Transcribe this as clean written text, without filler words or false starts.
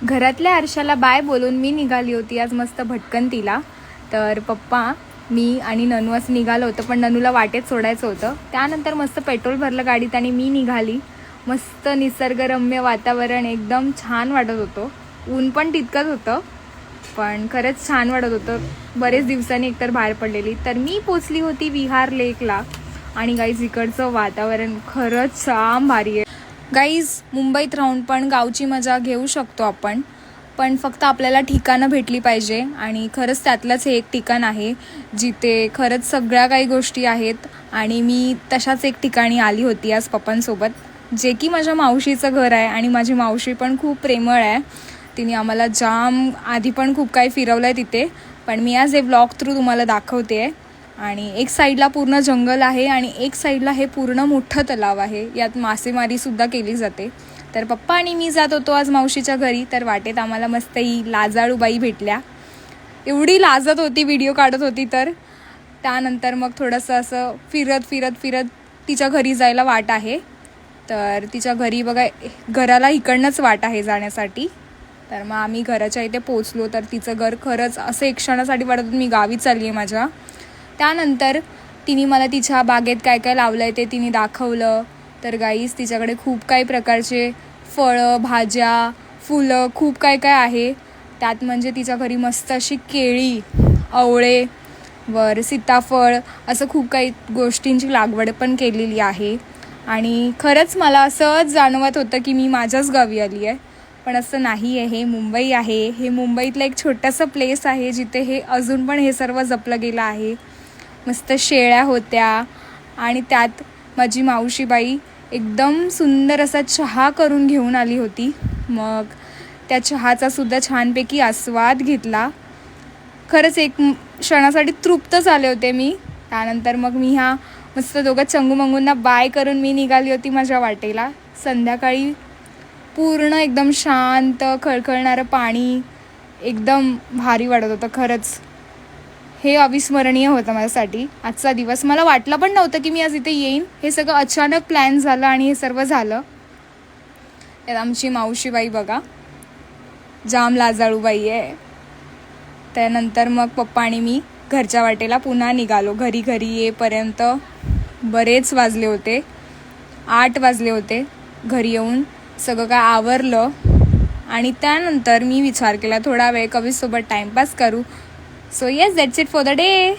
घरातल्या आरशाला बाय बोलून मी निघाली होती आज मस्त भटकंतीला. तर पप्पा, मी आणि ननू असं निघालो होतं, पण ननूला वाटेत सोडायचं होतं. त्यानंतर मस्त पेट्रोल भरलं गाडीत आणि मी निघाली. मस्त निसर्गरम्य वातावरण, एकदम छान वाटत होतं. ऊन पण तितकंच होतं, पण खरंच छान वाटत होतं. बरेच दिवसांनी एकतर बाहेर पडलेली. तर मी पोचली होती विहार लेकला आणि गाईज इकडचं वातावरण खरंच छान भारी आहे. गाईज, मुंबईत राहून पण गावची मजा घेऊ शकतो आपण, पण फक्त आपल्याला ठिकाणं भेटली पाहिजे. आणि खरंच त्यातलंच हे एक ठिकाण आहे जिथे खरंच सगळ्या काही गोष्टी आहेत. आणि मी तशाच एक ठिकाणी आली होती आज पप्पांसोबत, जे की माझ्या मावशीचं घर आहे. आणि माझी मावशी पण खूप प्रेमळ आहे. तिने आम्हाला जाम आधी पण खूप काही फिरवलं आहे तिथे, पण मी आज हे ब्लॉग थ्रू तुम्हाला दाखवते आहे. आणि एक साईडला पूर्ण जंगल आहे आणि एक साईडला हे पूर्ण मोठं तलाव आहे. यात मासेमारीसुद्धा केली जाते. तर पप्पा आणि मी जात होतो आज मावशीच्या घरी. तर वाटेत आम्हाला मस्त ही लाजाळूबाई भेटल्या. एवढी लाजत होती, व्हिडिओ काढत होती. तर त्यानंतर मग थोडंसं असं फिरत फिरत फिरत तिच्या घरी जायला वाट आहे. तर तिच्या घरी बघा, घराला इकडनंच वाट आहे जाण्यासाठी. तर मग आम्ही घराच्या इथे पोचलो. तर तिचं घर खरंच असं एक क्षणासाठी वाटत मी गावी चालली आहे माझ्या. त्यानंतर तिने मला तिच्या बागेत काय काय लावलं आहे ते तिने दाखवलं. तर गाईस, तिच्याकडे खूप काही प्रकारचे फळं, भाज्या, फुलं खूप काय काय आहे. त्यात म्हणजे तिच्या घरी मस्त अशी केळी, आवळे, वर सीताफळ, असं खूप काही गोष्टींची लागवड पण केलेली आहे. आणि खरंच मला असंच जाणवत होतं की मी माझ्याच गावी आली आहे, पण असं नाही आहे. हे मुंबई आहे. हे मुंबईतलं एक छोटंसं प्लेस आहे जिथे हे अजून पण हे सर्व जपलं गेलं आहे. मस्त शेळ्या होत्या आणि त्यात माझी मावशीबाई एकदम सुंदर असा चहा करून घेऊन आली होती. मग त्या चहाचा सुद्धा छानपैकी आस्वाद घेतला. खरंच एक क्षणासाठी तृप्त झाले होते मी. त्यानंतर मग मी ह्या मस्त दोघं चंगूमंगूंना बाय करून मी निघाली होती माझ्या वाटेला. संध्याकाळी पूर्ण एकदम शांत खळखळणारं पाणी, एकदम भारी वाटत होतं. खरंच हे अविस्मरणीय होतं माझ्यासाठी आजचा दिवस. मला वाटलं पण नव्हतं की मी आज इथे येईन. हे सगळं अचानक प्लॅन झालं आणि हे सर्व झालं. त्यात आमची मावशीबाई बघा, जाम लाजाळूबाई आहे. त्यानंतर मग पप्पा आणि मी घरच्या वाटेला पुन्हा निघालो. घरी येईपर्यंत बरेच वाजले होते, 8 वाजले होते. घरी येऊन सगळं काय आवरलं आणि त्यानंतर मी विचार केला थोडा वेळ कवीसोबत टाईमपास करू. So yes, that's it for the day.